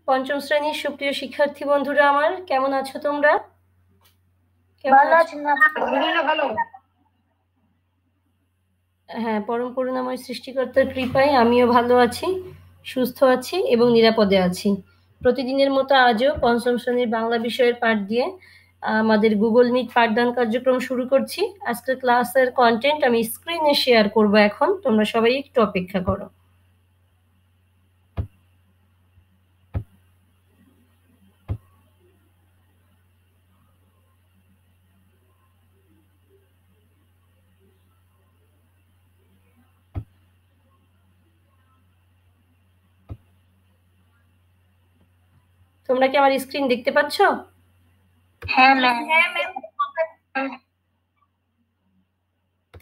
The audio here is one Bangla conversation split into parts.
পঞ্চম শ্রেণীর সুপ্রিয় শিক্ষার্থী বন্ধুরা আমার, কেমন আছো তোমরা? হ্যাঁ, পরম করুণাময় সৃষ্টিকর্তার কৃপায় আমিও ভালো আছি, সুস্থ আছি এবং নিরাপদে আছি। প্রতিদিনের মতো আজও পঞ্চম শ্রেণীর বাংলা বিষয়ের পাঠ দিয়ে আমাদের গুগল মিট পাঠদান কার্যক্রম শুরু করছি। আজকের ক্লাসের কন্টেন্ট আমি স্ক্রিনে শেয়ার করব এখন, তোমরা সবাই একটু অপেক্ষা করো। তোমরা কি আমার স্ক্রিন দেখতে পাচ্ছ? হ্যাঁ ম্যাম।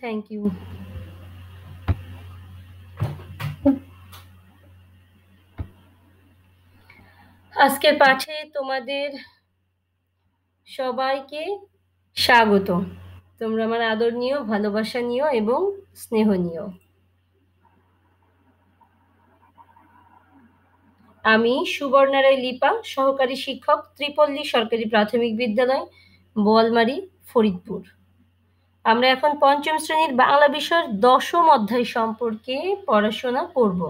Thank you. আজকের পাঠে তোমাদের সবাইকে স্বাগত। তোমরা আমার আদর নিও, ভালোবাসা নিও এবং স্নেহ নিও। আমি সুবর্ণা রায় লিপা, সহকারী শিক্ষক, ত্রিপল্লী সরকারি প্রাথমিক বিদ্যালয়, বোয়ালমারী, ফরিদপুর। আমরা এখন পঞ্চম শ্রেণীর বাংলা বিষয়ের 10ম অধ্যায় সম্পর্কে পড়াশোনা করব।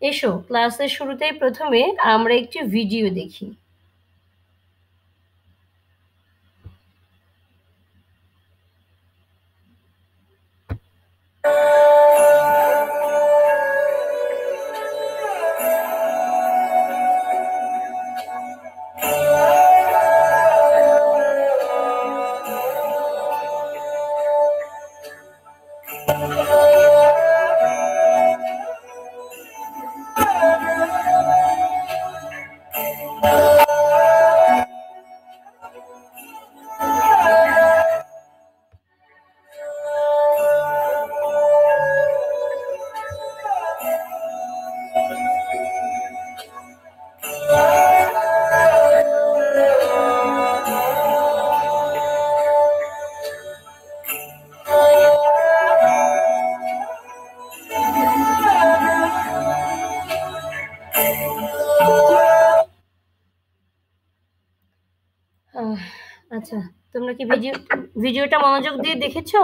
এসো, ক্লাসের শুরুতেই প্রথমে আমরা একটি ভিডিও দেখি। আচ্ছা, তোমরা কি ভিডিওটা মনোযোগ দিয়ে দেখেছো?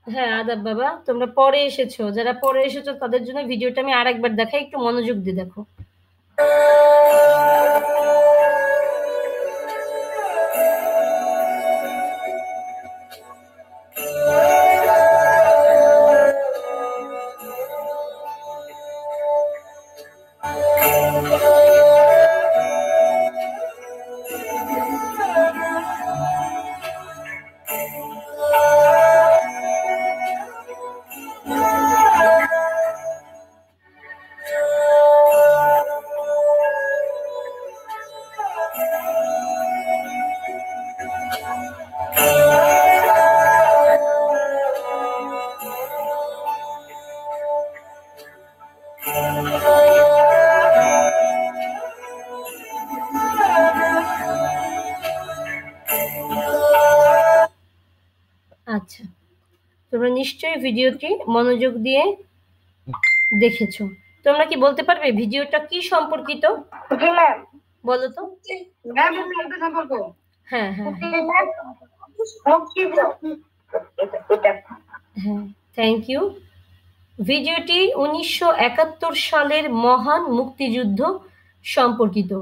হ্যাঁ, আদাব বাবা, তোমরা পরে এসেছো, যারা পরে এসেছো তাদের জন্য ভিডিওটা আমি আরেকবার দেখাই, একটু মনোযোগ দিয়ে দেখো। আচ্ছা, তোমরা নিশ্চয়ই ভিডিওটি মনোযোগ দিয়ে দেখেছো। তোমরা কি বলতে পারবে ভিডিওটা কি সম্পর্কিত? বলো তো। হ্যাঁ হ্যাঁ হ্যাঁ, থ্যাংক ইউ। ভিডিওটি 1971 সালের মহান মুক্তিযুদ্ধ সম্পর্কিত।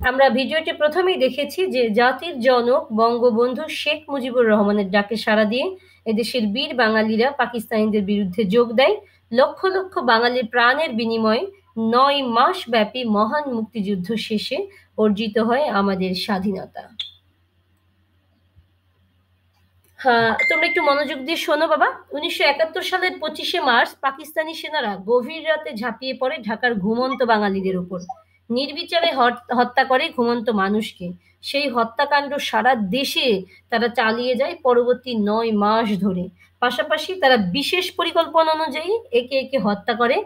আমরা ভিডিওটি প্রথমেই দেখেছি যে জাতির জনক বঙ্গবন্ধু শেখ মুজিবুর রহমানের ডাকে সাড়া দিয়ে এদেশের বীর বাঙালিরা পাকিস্তানিদের বিরুদ্ধে যোগ দেয়। লক্ষ লক্ষ বাঙালির প্রাণের বিনিময়ে 9 মাস ব্যাপী মহান মুক্তিযুদ্ধ শেষে অর্জিত হয় আমাদের স্বাধীনতা। হ্যাঁ, তোমরা একটু মনোযোগ দিয়ে শোনো বাবা। 1971 সালের 25শে মার্চ পাকিস্তানি সেনারা গভীর রাতে ঝাঁপিয়ে পড়ে ঢাকার ঘুমন্ত বাঙালিদের উপর। নির্বিচারে হত্যা করে ঘুমন্ত মানুষকে। সেই হত্যাকাণ্ড সারা দেশে তারা চালিয়ে যায় পরবর্তী 9 মাস ধরে। পাশাপাশি তারা বিশেষ পরিকল্পনা অনুযায়ী একে একে হত্যা করে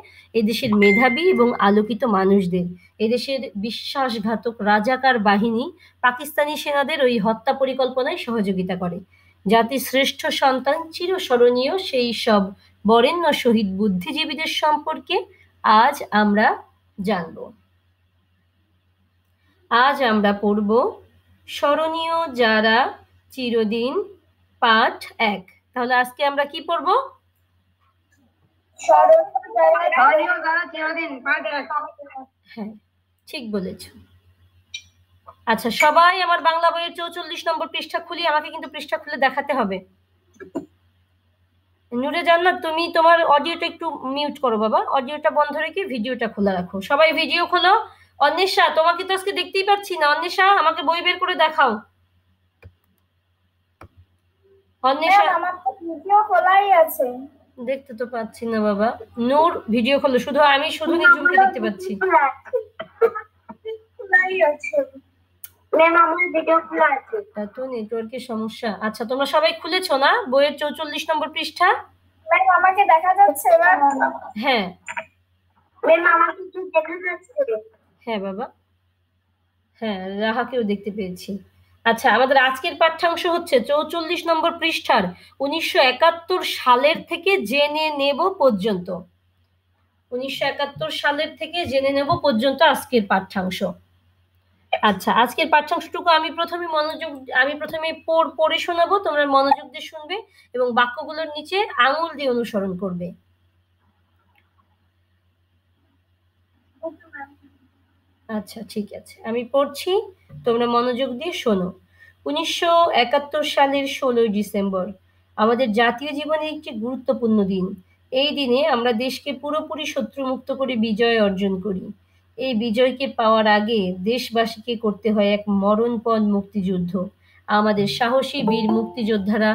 এদেশের মেধাবী এবং আলোকিত মানুষদের। এদেশের বিশ্বাসঘাতক রাজাকার বাহিনী পাকিস্তানি সেনাদের ওই হত্যা পরিকল্পনায় সহযোগিতা করে। জাতির শ্রেষ্ঠ সন্তান চিরস্মরণীয় সেই সব বরেণ্য শহীদ বুদ্ধিজীবীদের সম্পর্কে আজ আমরা জানব। আজ আমরা পড়ব স্মরণীয় যারা চিরদিন পাঠ 1। তাহলে আজকে আমরা কি পড়ব? হ্যাঁ, ঠিক বলেছ। আচ্ছা, সবাই আমার বাংলা বইয়ের 44 নম্বর পৃষ্ঠা খুলি। আমাকে কিন্তু পৃষ্ঠা খুলে দেখাতে হবে। নূরে জান্নাত, তুমি তোমার অডিওটা একটু মিউট করো বাবা, অডিওটা বন্ধ রেখে ভিডিওটা খোলা রাখো। সবাই ভিডিও খোলো। অন্বেষা, তোমাকে তো আজকে দেখতেই পাচ্ছি না। অন্বেষা, আমাকে বই বের করে দেখাও। অন্বেষা, আমার তো ভিডিও খোলাই আছে। দেখতে তো পাচ্ছি না বাবা। নূর, ভিডিও খোলো। শুধু আমি শুধু নিজুমকে দেখতে পাচ্ছি। এত নেটওয়ার্কের সমস্যা। আচ্ছা, তোমরা সবাই খুলেছো না বইয়ের 44 নম্বর পৃষ্ঠা? আমাকে দেখা যাচ্ছে এবার? হ্যাঁ হ্যাঁ বাবা, হ্যাঁ, রাহাকেও দেখতে পেয়েছি। আচ্ছা, আমাদের আজকের পাঠ্যাংশ হচ্ছে 44 নম্বর পৃষ্ঠার 1971 সালের থেকে জেনে নেব পর্যন্ত। 1971 সালের থেকে জেনে নেব পর্যন্ত আজকের পাঠ্যাংশ। আচ্ছা, আজকের পাঠ্যাংশটুকু আমি প্রথমে পড়ে শোনাবো, তোমরা মনোযোগ দিয়ে শুনবে এবং বাক্যগুলোর নিচে আঙুল দিয়ে অনুসরণ করবে। আচ্ছা, ঠিক আছে, আমি পড়ছি, তোমরা মনোযোগ দিয়ে শোনো। 1971 সালের 16 ডিসেম্বর আমাদের জাতীয় জীবনের একটি গুরুত্বপূর্ণ দিন। এই দিনে আমরা দেশকে পুরোপুরি শত্রুমুক্ত করে বিজয় অর্জন করি। এই বিজয়কে পাওয়ার আগে দেশবাসীকে করতে হয় এক মরণপণ মুক্তিযুদ্ধ। আমাদের সাহসী বীর মুক্তিযোদ্ধারা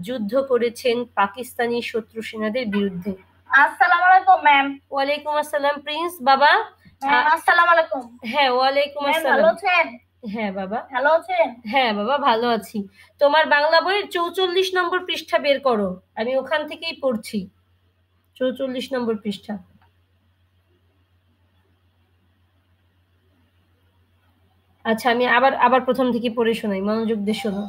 যুদ্ধ করেছেন পাকিস্তানি শত্রু সেনাদের বিরুদ্ধে। আসসালামু আলাইকুম ম্যাম। ওয়ালাইকুম আসসালাম প্রিন্স। বাবা, আসসালামু আলাইকুম। হ্যাঁ, ওয়ালাইকুম আসসালাম। ভালো আছেন? হ্যাঁ বাবা। ভালো আছেন? হ্যাঁ বাবা, ভালো আছি। তোমার বাংলা বইয়ের 44 নম্বর পৃষ্ঠা বের করো, আমি ওখান থেকেই পড়ছি। 44 নম্বর পৃষ্ঠা। আচ্ছা, আমি আবার প্রথম থেকে পড়ে শোনাই, মনোযোগ দিয়ে শোনো।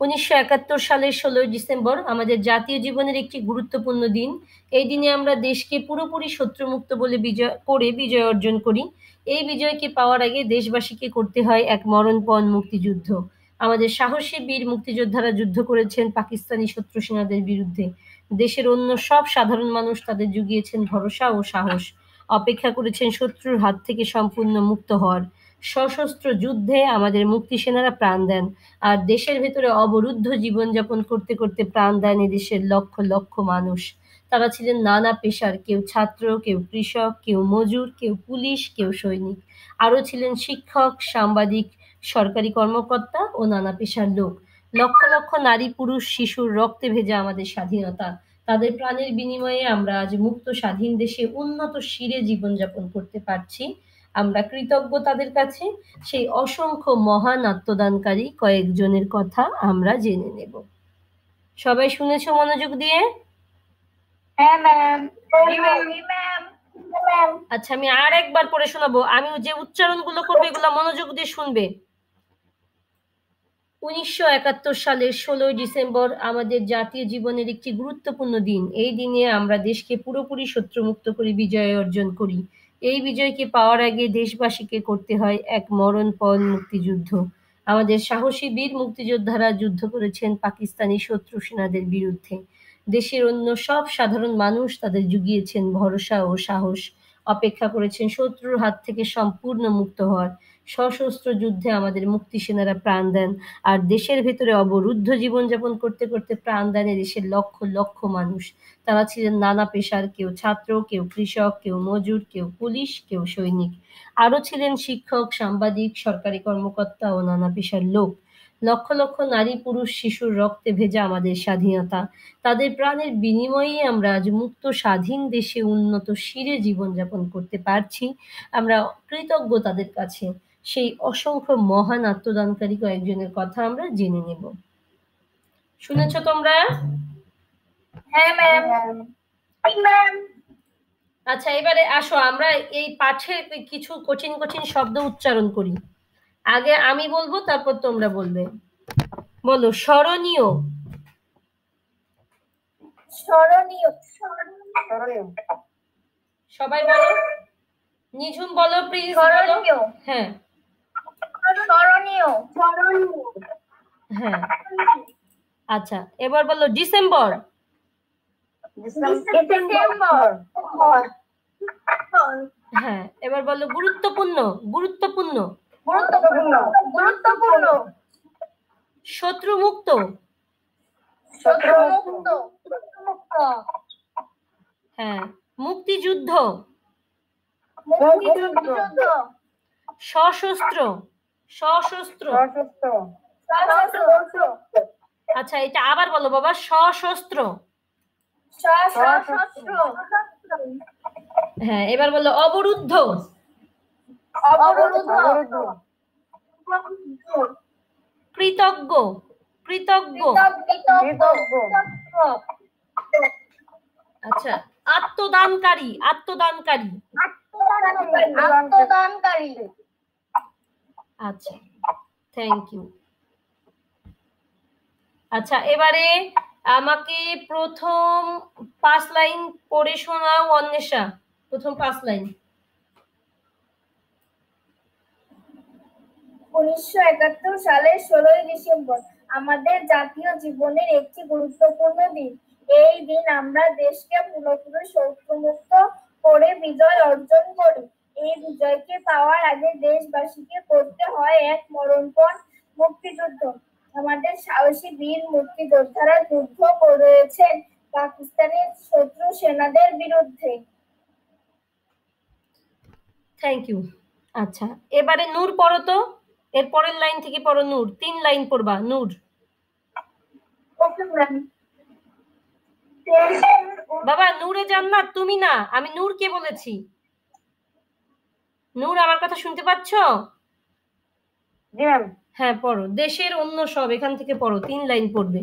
1971 সালের 16 ডিসেম্বর আমাদের জাতীয় জীবনের একটি গুরুত্বপূর্ণ দিন। এই দিনে আমরা দেশকে পুরোপুরি শত্রুমুক্ত বলে বিজয় অর্জন করি। এই বিজয়কে পাওয়ার আগে দেশবাসীকে করতে হয় এক মরণপণ মুক্তিযুদ্ধ। আমাদের সাহসী বীর মুক্তিযোদ্ধারা যুদ্ধ করেছেন পাকিস্তানি শত্রু সেনাদের বিরুদ্ধে। দেশের অন্য সব সাধারণ মানুষ তাদের জুগিয়েছেন ভরসা ও সাহস, অপেক্ষা করেছেন শত্রুর হাত থেকে সম্পূর্ণ মুক্ত হওয়ার। সশস্ত্র যুদ্ধে আমাদের মুক্তি সেনারা প্রাণ দেন, আর দেশের ভেতরে অবরুদ্ধ জীবনযাপন করতে করতে প্রাণ দেন এদেশের লক্ষ লক্ষ মানুষ। তারা ছিলেন নানা পেশার, কেউ ছাত্র, কেউ কৃষক, কেউ মজুর, কেউ পুলিশ, কেউ সৈনিক। আরও ছিলেন শিক্ষক, সাংবাদিক, সরকারি কর্মকর্তা ও নানা পেশার লোক। লক্ষ লক্ষ নারী, পুরুষ, শিশুর রক্তে ভেজা আমাদের স্বাধীনতা। তাদের প্রাণের বিনিময়ে আমরা আজ মুক্ত স্বাধীন দেশে উন্নত শিরে জীবনযাপন করতে পারছি। আমরা কৃতজ্ঞ তাদের কাছে। সেই অসংখ্য মহান আত্মদানকারী কয়েকজনের কথা আমরা জেনে নেব। সবাই শুনেছো মনোযোগ দিয়ে? হ্যাঁ ম্যাম। আচ্ছা, আমি আর একবার পড়ে শোনাবো। আমি যে উচ্চারণগুলো করবো এগুলো মনোযোগ দিয়ে শুনবে। 1971 সালের 16 ডিসেম্বর আমাদের জাতীয় জীবনের একটি গুরুত্বপূর্ণ দিন। এই দিনে আমরা দেশকে পুরোপুরি শত্রুমুক্ত করে বিজয় অর্জন করি। এই বিজয়কে পাওয়ার আগে দেশবাসীকে করতে হয় এক মরণপণ মুক্তিযুদ্ধ। আমাদের সাহসী বীর মুক্তিযোদ্ধারা যুদ্ধ করেছেন পাকিস্তানি শত্রু সেনাদের বিরুদ্ধে। দেশের অন্য সব সাধারণ মানুষ তাদের জুগিয়েছেন ভরসা ও সাহস, অপেক্ষা করেছেন শত্রুর হাত থেকে সম্পূর্ণ মুক্ত হওয়ার। সশস্ত্র যুদ্ধে আমাদের মুক্তি সেনারা প্রাণ দেন, আর দেশের ভেতরে অবরুদ্ধ জীবনযাপন করতে করতে প্রাণ দেন এদেশের লক্ষ লক্ষ মানুষ। তারা ছিলেন নানা পেশার, কেউ ছাত্র, কেউ কৃষক, কেউ মজুর, কেউ পুলিশ, কেউ সৈনিক। আরও ছিলেন শিক্ষক, সাংবাদিক, সরকারি কর্মকর্তা ও নানা পেশার লোক। লক্ষ লক্ষ নারী, পুরুষ, শিশুর রক্তে ভেজা আমাদের স্বাধীনতা। তাদের প্রাণের বিনিময়ে আমরা আজ মুক্ত স্বাধীন দেশে উন্নত শিরে জীবনযাপন করতে পারছি। আমরা কৃতজ্ঞ তাদের কাছে। সেই অসংখ্য মহান আত্মদানকারী কয়েকজনের কথা আমরা জেনে নেব। শুনেছো তোমরা? হ্যাঁ ম্যাম। আচ্ছা, এবারে আসো আমরা এই পাঠের কিছু কঠিন কঠিন শব্দ উচ্চারণ করি। আগে আমি বলবো, তারপর তোমরা বলবে। বলো, স্মরণীয়। স্মরণীয়। সবাই বলো। নিঝুম বলো, প্লিজ বলো। স্মরণীয়। হ্যাঁ স্মরণীয়। হ্যাঁ, আচ্ছা এবার বলো ডিসেম্বর। ডিসেম্বর। হ্যাঁ, এবার বলো গুরুত্বপূর্ণ। গুরুত্বপূর্ণ। গুরুত্বপূর্ণ। গুরুত্বপূর্ণ। শত্রুমুক্ত। শত্রুমুক্ত। হ্যাঁ, মুক্তিযুদ্ধ। মুক্তিযুদ্ধ। সশস্ত্র। সশস্ত্র। সশস্ত্র। আচ্ছা এটা আবার বলো বাবা, সশস্ত্র। সশস্ত্র। হ্যাঁ, এবার বলো অবরুদ্ধ। অবরুদ্ধ। কৃতজ্ঞ। কৃতজ্ঞ। আচ্ছা আত্মদানকারী। আত্মদানকারী। আত্মদানকারী। আচ্ছা থ্যাংক ইউ। আচ্ছা এবারে আমাকে প্রথম 5 লাইন পড়ে শোনাও অন্বেষা। প্রথম 5 লাইন। 1971 সালের 16ই ডিসেম্বর আমাদের জাতীয় জীবনের একটি গুরুত্বপূর্ণ দিন। এই দিন আমরা দেশকে পুরোপুরি শত্রুমুক্ত করে বিজয় অর্জন করি। এই বিজয়কে পাওয়ার আগে দেশবাসীকে করতে হয় এক মরণপণ মুক্তিযুদ্ধ। আমাদের সাহসী বীর মুক্তিযোদ্ধারা যুদ্ধ করেছেন পাকিস্তানের শত্রু সেনাদের বিরুদ্ধে। Thank you. আচ্ছা এবারে নূর পড়ো তো। এর পরের লাইন থেকে পড়ো নূর। 3 লাইন পড়বা নূর। Okay ma'am. বাবা নূরে জান্নাত তুমি না, আমি নূরকে বলেছি। নূর আমার কথা শুনতে পাচ্ছ? জি ম্যাম। হ্যাঁ পড়ো। দেশের অন্য সব, এখান থেকে পড়ো, 3 লাইন পড়বে।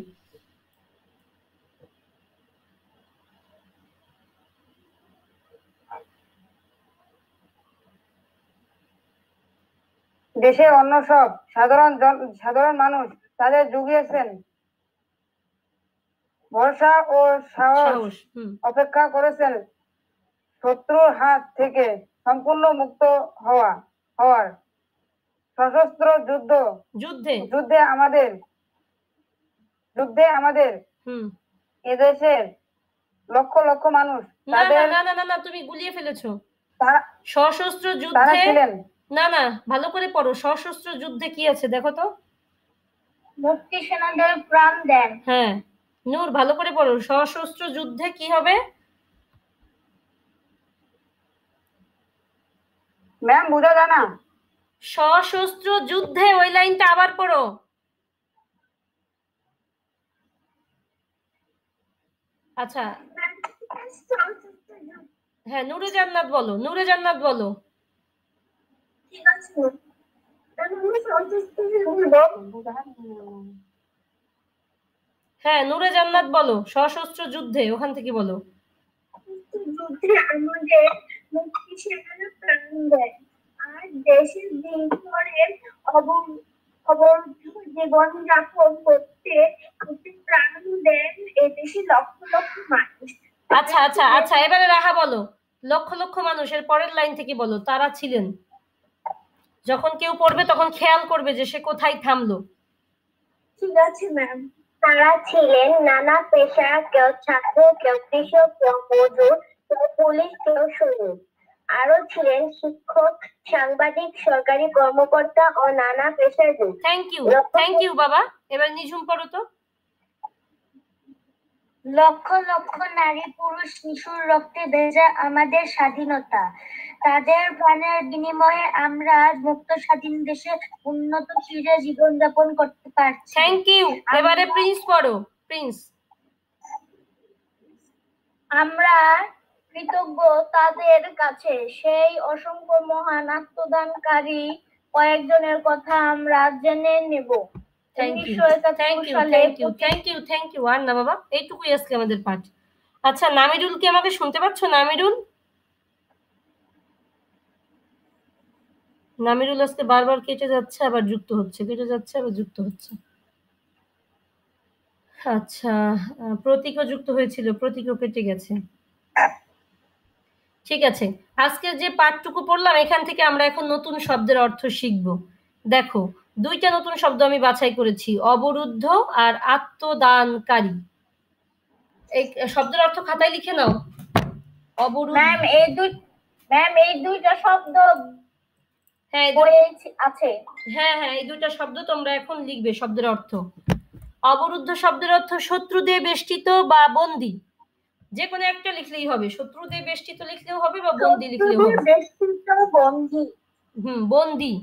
দেশের অন্য সব সাধারণ মানুষ তাদের জুগিয়েছেন ভরসা ও সাহস। অপেক্ষা করেছেন শত্রুর হাত থেকে সম্পূর্ণ মুক্ত হওয়ার। সশস্ত্র যুদ্ধে আমাদের এদেশের লক্ষ লক্ষ মানুষ তাদের না তুমি গুলিয়ে ফেলেছো। সশস্ত্র যুদ্ধে না ভালো করে পড়ো। সশস্ত্র যুদ্ধে কি আছে দেখো তো। মুক্তি সেনাদের প্রাণ দেন। হ্যাঁ নূর ভালো করে পড়ো। সশস্ত্র যুদ্ধে কি হবে? ম্যাম বুঝা যায় না। সশস্ত্র যুদ্ধে, ওই লাইনটা আবার পড়ো। আচ্ছা হ্যাঁ নূরে জান্নাত বলো। নূরে জান্নাত বলো। ঠিক আছে। হ্যাঁ নূরে জান্নাত বলো। সশস্ত্র যুদ্ধে ওখান থেকে বলো। যুদ্ধে আমাদের মুক্তি সেনারা প্রাণ দেয় আর দেশের দিনভরের অবরুদ্ধ জীবন যাপন করতে প্রাণ দেন এদেশে লক্ষ লক্ষ মানুষ। আচ্ছা এবারে রাহা বলো। লক্ষ লক্ষ মানুষের পরের লাইন থেকে বলো। তারা ছিলেন। যখন কেউ পড়বে তখন খেয়াল করবে যে সে কোথায় থামলো। ঠিক আছে ম্যাম। তারা ছিলেন নানা পেশা, কেউ ছাত্র, কেউ কৃষক, কেউ মজুর, কেউ পুলিশ, কেউ সৈনিক। আরো ছিলেন শিক্ষক, সাংবাদিক, সরকারি কর্মকর্তা ও নানা পেশাজীবী। থ্যাংক ইউ বাবা। এবার নিঝুম পড়ো তো। লক্ষ লক্ষ নারী পুরুষ শিশুর রক্তে ভেজা আমাদের স্বাধীনতা। তাদের প্রাণের বিনিময়ে আমরা মুক্ত স্বাধীন দেশে উন্নত চিরে জীবনযাপন করতে পারছি। Thank you. এবারে প্রিন্স পড়ো। প্রিন্স। আমরা কৃতজ্ঞ তাদের কাছে, সেই অসংখ্য মহান আত্মদানকারী কয়েকজনের কথা আমরা জেনে নেব। Thank you. আর না বাবা, এইটুকুই আজকে আমাদের পাঠ। আচ্ছা নামিরুল কি আমাকে শুনতে পাচ্ছ? নামিরুল আজকে বারবার কেটে যাচ্ছে আবার যুক্ত হচ্ছে, কেটে যাচ্ছে আবার যুক্ত হচ্ছে। আচ্ছা, প্রতীকও যুক্ত হয়েছিল, প্রতীকও কেটে গেছে। ঠিক আছে, আজকের যে পাঠটুকু পড়লাম এখান থেকে আমরা এখন নতুন শব্দের অর্থ শিখব। দেখো, দুইটা নতুন শব্দ আমি বাছাই করেছি, অবরুদ্ধ আর আত্মদানকারী। এই শব্দের অর্থ খাতায় লিখে নাও। অবরুদ্ধ। ম্যাম এই দুইটা শব্দ হ্যাঁ আছে। হ্যাঁ হ্যাঁ, এই দুইটা শব্দ তোমরা এখন লিখবে শব্দের অর্থ। অবরুদ্ধ শব্দের অর্থ শত্রু দিয়ে বেষ্টিত বা বন্দী, যে কোনো একটা লিখলেই হবে, শত্রু দিয়ে বেষ্টিত লিখলেও হবে বা বন্দী লিখলেও হবে। বন্দী।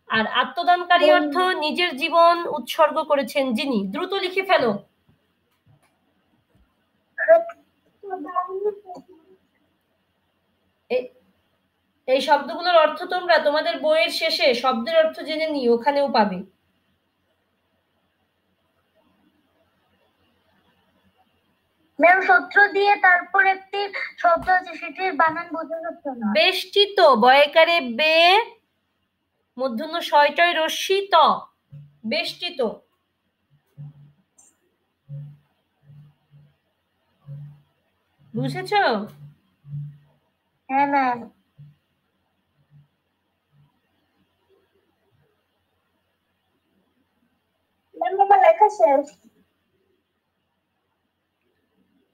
আর আত্মদানকারী অর্থ নিজের জীবন উৎসর্গ করেছেন যিনি। দ্রুত লিখে ফেলো। এই শব্দগুলোর অর্থ তোমরা তোমাদের বইয়ের শেষে শব্দের অর্থ জেনে নিও, ওখানেও পাবে। ম্যাম শত্রু দিয়ে তারপর একটি শব্দ আছে, সেটির বানান বোঝা যাচ্ছে না। বেষ্টিত, বয়কারে বে, মূর্ধন্য শয়টয় রস্যি ত, বেষ্টিত। বুঝেছো? হ্যাঁ ম্যাম। ম্যাম আমার লেখা শেষ।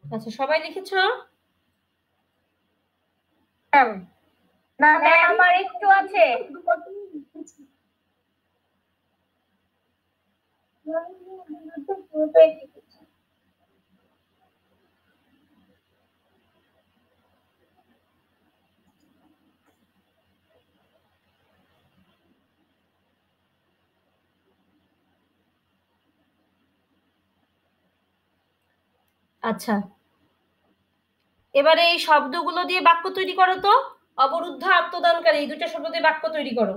আচ্ছা, সবাই লিখেছো? না ম্যাম, আমার একটু আছে। আচ্ছা, এবারে এই শব্দগুলো দিয়ে বাক্য তৈরি করো তো। অবরুদ্ধ, আত্মদানকারী, এই দুটো শব্দ দিয়ে বাক্য তৈরি করো।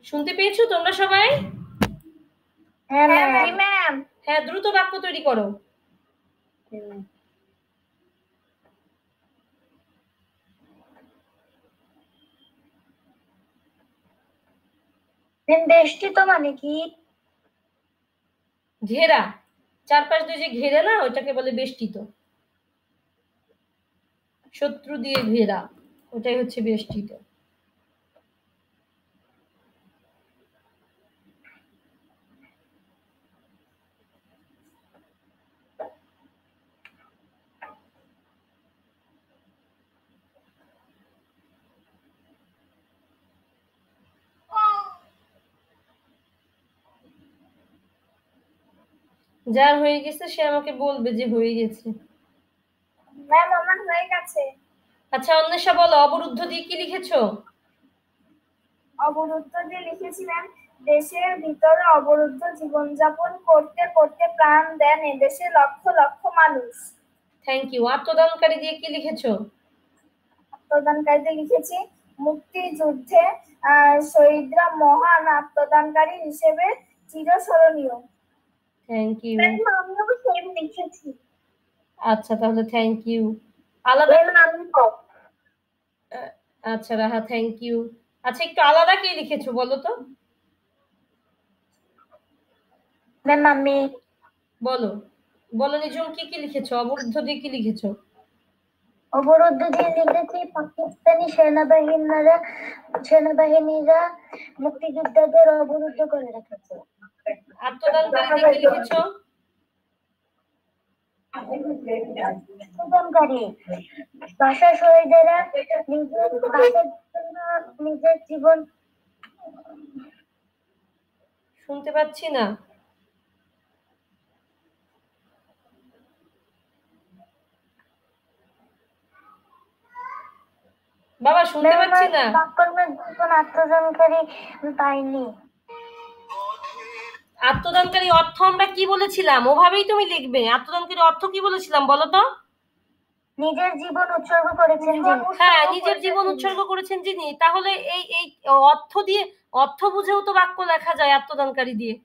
শুনতে পেয়েছো তোমরা সবাই? হ্যাঁ ম্যাম। হ্যাঁ, দ্রুত বাক্য তৈরি করো। বেষ্টিত মানে কি? ঘেরা, চারপাশ দিয়ে যে ঘেরে না, ওটাকে বলে বেষ্টিত। শত্রু দিয়ে ঘেরা, ওটাই হচ্ছে বেষ্টিত। যার হয়ে গেছে সে আমাকে বলবে যে হয়ে গেছে। ম্যাম আমার হয়ে গেছে। আচ্ছা, অন্বেষা বলো, অবরুদ্ধ দিয়ে কি লিখেছো? অবরুদ্ধ দিয়ে লিখেছিলেন, দেশের ভিতরে অবরুদ্ধ জীবনযাপন করতে করতে প্রাণ দেন এদেশে লক্ষ লক্ষ মানুষ। Thank you. আত্মদানকারী দিয়ে কি লিখেছো? আত্মদানকারীতে লিখেছি, মুক্তিযুদ্ধে শহীদরা মহান আত্মদানকারী হিসেবে চিরস্মরণীয়। Thank you. আমিও সেম লিখেছি। আচ্ছা, তাহলে থ্যাংক ইউ। আলাদা। আচ্ছা রাহা, থ্যাংক ইউ। আচ্ছা, একটু আলাদা কি লিখেছো বলো তো? ম্যাম আমি বলো বলো, নিজম কি কি লিখেছো? অবরুদ্ধ দিয়ে কি লিখেছো? অবরুদ্ধ দিয়ে লিখেছি, পাকিস্তানি সেনাবাহিনীরা মুক্তিযোদ্ধাদের অবরুদ্ধ করে রেখেছে। আত্মদানকারী দিয়ে কি লিখেছো? আত্মদানকারী ভাষা শহীদেরা নিজের ভাষার জন্য নিজের জীবন। শুনতে পাচ্ছি না। বাবা শুনতে পাচ্ছি না। আত্মদানকারী পাইনি। আত্মদানকারী অর্থ আমরা কি বলেছিলাম? ওভাবেই তুমি লিখবে। আত্মদানকারী অর্থ কি বলেছিলাম বলো তো? নিজের জীবন উৎসর্গ করেছেন যিনি। হ্যাঁ, নিজের জীবন উৎসর্গ করেছেন যিনি। তাহলে এই অর্থ দিয়ে অর্থ বুঝেও তো বাক্য লেখা যায় আত্মদানকারী দিয়ে।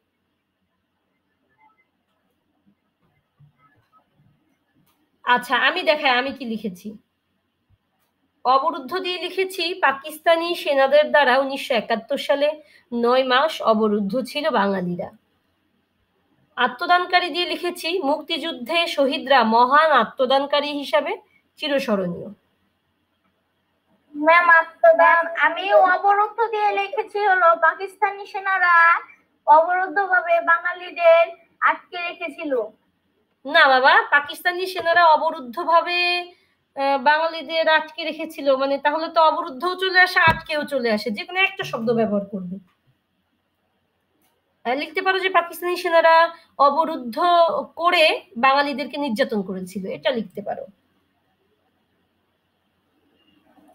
আচ্ছা আমি দেখাই আমি কি লিখেছি। অবরুদ্ধ দিয়ে লিখেছি পাকিস্তানি সেনাদের দ্বারা 1971 সালে 9 মাস অবরুদ্ধ ছিল বাঙালিরা। আত্মদানকারী দিয়ে লিখেছি মুক্তিযুদ্ধে শহীদরা মহান আত্মদানকারী হিসাবে চিরস্মরণীয়। ম্যাম আত্মদান আমি অবরুদ্ধ দিয়ে লিখেছি হলো পাকিস্তানি সেনারা অবরুদ্ধভাবে বাঙালিদের আটকে রেখেছিল। না বাবা, পাকিস্তানি সেনারা অবরুদ্ধভাবে বাঙালিদের আটকে রেখেছিল মানে তাহলে তো অবরুদ্ধও চলে আসে আটকেও চলে আসে, যে কোনো একটা শব্দ ব্যবহার করবে। লিখতে পারো যে পাকিস্তানি সেনারা অবরুদ্ধ করে বাঙালিদেরকে নির্যাতন করেছিল, এটা লিখতে পারো।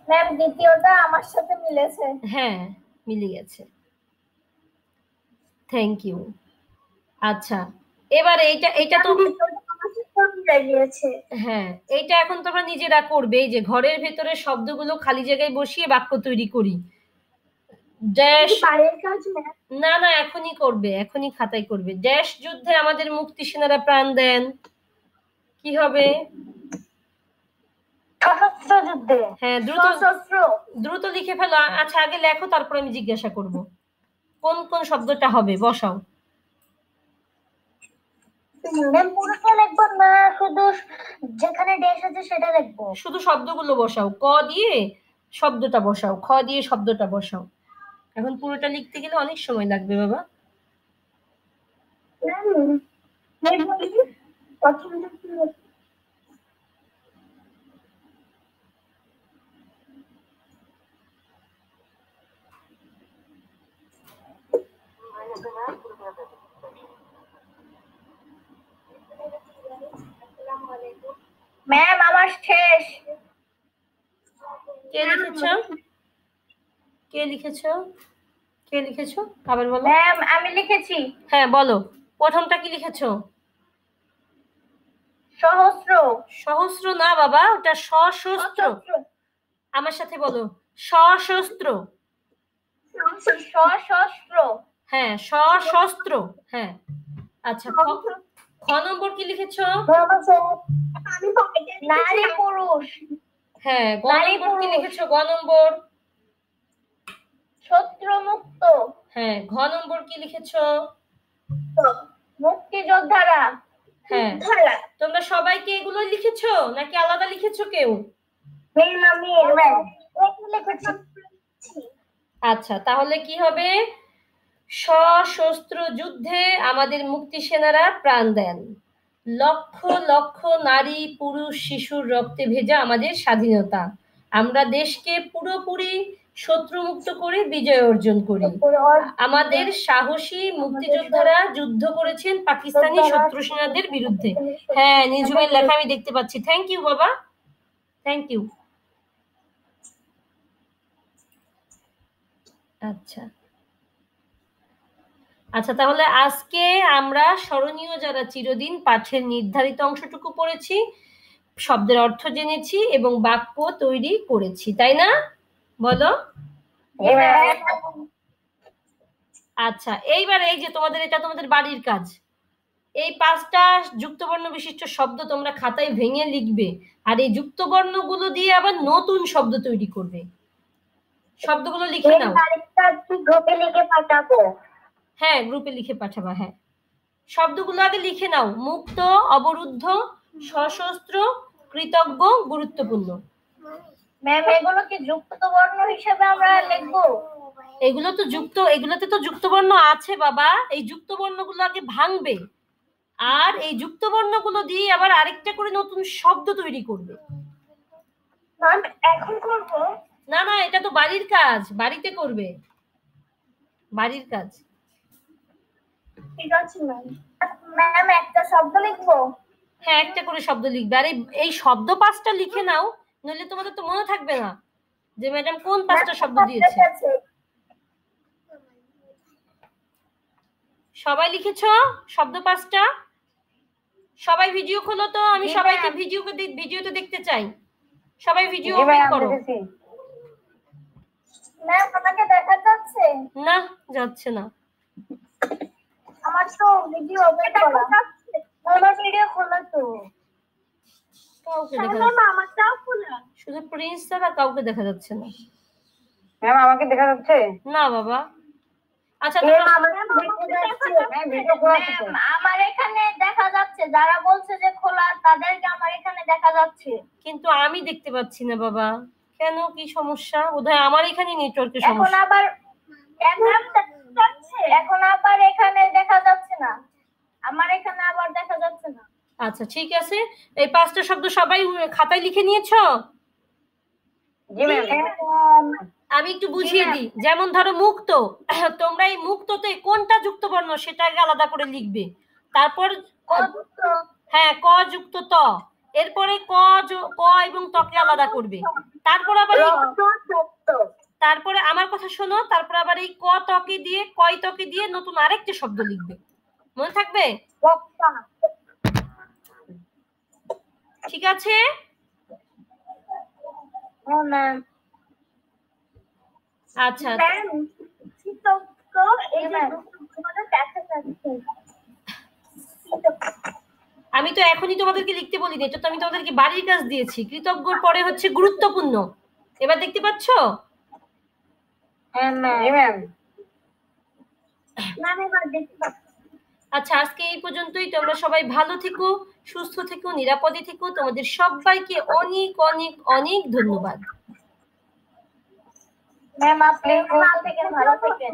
ম্যাম দ্বিতীয়টা আমার সাথে মিলেছে। হ্যাঁ মিলে গেছে, থ্যাংক ইউ। আচ্ছা এবার এইটা তো হ্যাঁ এইটা এখন তোমরা নিজেরা করবে, এই যে ঘরের ভেতরে শব্দগুলো খালি জায়গায় বসিয়ে বাক্য তৈরি করি। ড্যাশ না না এখনই করবে, এখনই খাতায় করবে। ড্যাশ যুদ্ধে আমাদের মুক্তি সেনারা প্রাণ দেন, কি হবে? সশস্ত্র যুদ্ধে। হ্যাঁ দ্রুত লিখে ফেলো। আচ্ছা আগে লেখো তারপর আমি জিজ্ঞাসা করব কোন কোন শব্দটা হবে, বসাও। পুরোটা লিখবো না, শুধু যেখানে ড্যাশ আছে সেটা লিখবো? শুধু শব্দগুলো বসাও, ক দিয়ে শব্দটা বসাও, খ দিয়ে শব্দটা বসাও। এখন পুরোটা লিখতে গেলে অনেক সময় লাগবে বাবা। ম্যাম আমার শেষ। কে লিখেছ কে লিখেছ কে লিখেছ আবার বলো। ম্যাম আমি লিখেছি। হ্যাঁ বলো, প্রথমটা কি লিখেছ? সহস্র। সহস্র না বাবা, ওটা সশস্ত্র। আমার সাথে বলো, সশস্ত্র। সশস্ত্র। হ্যাঁ সশস্ত্র। হ্যাঁ আচ্ছা খ নম্বর কি লিখেছ? নারী পুরুষ। হ্যাঁ গ নম্বর কি লিখেছ? গ নম্বর শত্রু মুক্ত। হ্যাঁ ঘ নম্বর কি লিখেছ? মুক্তিযোদ্ধারা। হ্যাঁ তোমরা সবাইকে এগুলো লিখেছো নাকি আলাদা লিখেছো কেউ? আচ্ছা তাহলে কি হবে? সশস্ত্র যুদ্ধে আমাদের মুক্তি সেনারা প্রাণ দেন, লক্ষ লক্ষ নারী পুরুষ শিশুর রক্তে ভেজা আমাদের স্বাধীনতা, আমরা দেশকে পুরোপুরি শত্রুমুক্ত করে বিজয় অর্জন করি, আমাদের সাহসী মুক্তিযোদ্ধারা যুদ্ধ করেছেন পাকিস্তানি শত্রু সেনাদের বিরুদ্ধে। হ্যাঁ নিঝুমের লেখা আমি দেখতে পাচ্ছি, থ্যাংক ইউ বাবা, থ্যাংক ইউ। আচ্ছা আচ্ছা তাহলে আজকে আমরা স্মরণীয় যারা চিরদিন পাঠের নির্ধারিত অংশটুকু পড়েছি, শব্দের অর্থ জেনেছি এবং বাক্য তৈরি করেছি, তাই না? বলো। আচ্ছা এইবার এই যে তোমাদের এটা তোমাদের বাড়ির কাজ, এই 5টা যুক্তবর্ণ বিশিষ্ট শব্দ তোমরা খাতায় ভেঙে লিখবে, আর এই যুক্তবর্ণগুলো দিয়ে আবার নতুন শব্দ তৈরি করবে। শব্দগুলো লিখে নাও। গ্রুপে লিখে পাঠাবো? হ্যাঁ গ্রুপে লিখে পাঠাবা। হ্যাঁ শব্দগুলো আগে লিখে নাও, মুক্ত, অবরুদ্ধ, সশস্ত্র, কৃতজ্ঞ, গুরুত্বপূর্ণ। ম্যাম এগুলো কি যুক্তবর্ণ হিসেবে আমরা লিখবো? এগুলোতে তো যুক্তবর্ণ আছে বাবা, এই যুক্তবর্ণগুলো আগে ভাঙবে আর এই যুক্তবর্ণগুলো দিয়ে আবার আরেকটা করে নতুন শব্দ তৈরি করবে। এখন করব না না এটা তো বাড়ির কাজ, বাড়িতে করবে, বাড়ির কাজ। ঠিক আছে ম্যাম। ম্যাম একটা শব্দ লিখবো? হ্যাঁ একটা করে শব্দ লিখবে, আর এই শব্দ 5টা লিখে নাও, নইলে তোমাদের তো মনে থাকবে না যে ম্যাডাম কোন 5টা শব্দ দিয়েছে। সবাই লিখেছো শব্দ 5টা? সবাই ভিডিও খোলো তো, আমি সবাইকে ভিডিওতে দেখতে চাই, সবাই ভিডিও ওপেন করো। ম্যাম আমাকে দেখা যাচ্ছে? না, যাচ্ছে না। আমার তো ভিডিও ওপেন করা। আমার ভিডিও খোলা তো। কাউকে দেখা ম্যাম আমারটাও খোলা। শুধু প্রিন্স ছাড়া কাউকে দেখা যাচ্ছে না। ম্যাম আমাকে দেখা যাচ্ছে? না বাবা। আচ্ছা ম্যাম তোমরা আমার ভিডিও যাচ্ছে। ম্যাম ভিডিও খোলা আছে তো। ম্যাম আমার এখানে দেখা যাচ্ছে, যারা বলছে যে খোলা তাদেরকে আমার এখানে দেখা যাচ্ছে। কিন্তু আমি দেখতে পাচ্ছি না বাবা, কেন, কি সমস্যা? বোধহয় আমার এখানে নেটওয়ার্কের এখন সমস্যা। আবার এখন আবার এখানে দেখা যাচ্ছে না, আমার এখানে আবার দেখা যাচ্ছে না। আচ্ছা ঠিক আছে, এই 5টা শব্দ সবাই খাতায় লিখে নিয়েছো? জি ম্যাম। আমি একটু বুঝিয়ে দিই। যেমন ধরো মুক্ত, তোমরা এই মুক্ততে কোনটা যুক্ত বর্ণ সেটা আগে আলাদা করে লিখবে। তারপর হ্যাঁ, ক যুক্ত ত, এরপরে ক এবং তকে আলাদা করবে। তারপর আবার তারপরে আমার কথা শোনো, তারপর আবার এই ক তকে দিয়ে কয় তকে দিয়ে নতুন আরেকটা শব্দ লিখবে, মনে থাকবে? ঠিক আছে? আচ্ছা আমি তো এখনই তোমাদেরকে লিখতে বলিনি, এটা তো আমি তোমাদেরকে বাড়ির কাজ দিয়েছি। কৃতজ্ঞর পরে হচ্ছে গুরুত্বপূর্ণ, এবার দেখতে পাচ্ছ? আচ্ছা আজকে এই পর্যন্তই। তোমরা সবাই ভালো থেকো, সুস্থ থেকো, নিরাপদে থেকো। তোমাদের সবাইকে অনেক অনেক অনেক ধন্যবাদ। ম্যাম আপনি ভালো থাকেন।